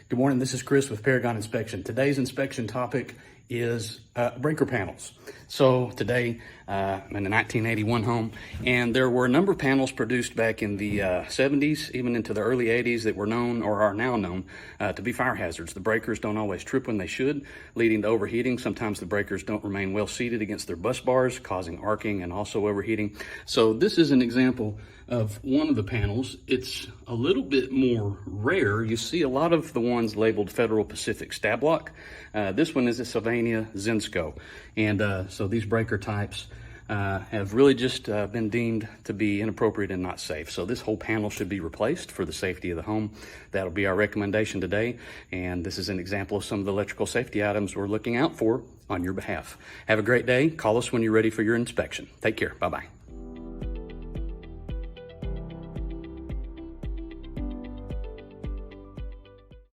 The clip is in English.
Good morning, this is Chris with Paragon Inspection. Today's inspection topic is breaker panels. So today, I'm in a 1981 home, and there were a number of panels produced back in the 70s, even into the early 80s, that were known or are now known to be fire hazards. The breakers don't always trip when they should, leading to overheating. Sometimes the breakers don't remain well seated against their bus bars, causing arcing and also overheating. So this is an example of one of the panels. It's a little bit more rare. You see a lot of the ones labeled Federal Pacific Stab Lock. This one is a Sylvania Zinsco. And so these breaker types have really just been deemed to be inappropriate and not safe. So this whole panel should be replaced for the safety of the home. That'll be our recommendation today. And this is an example of some of the electrical safety items we're looking out for on your behalf. Have a great day. Call us when you're ready for your inspection. Take care. Bye-bye.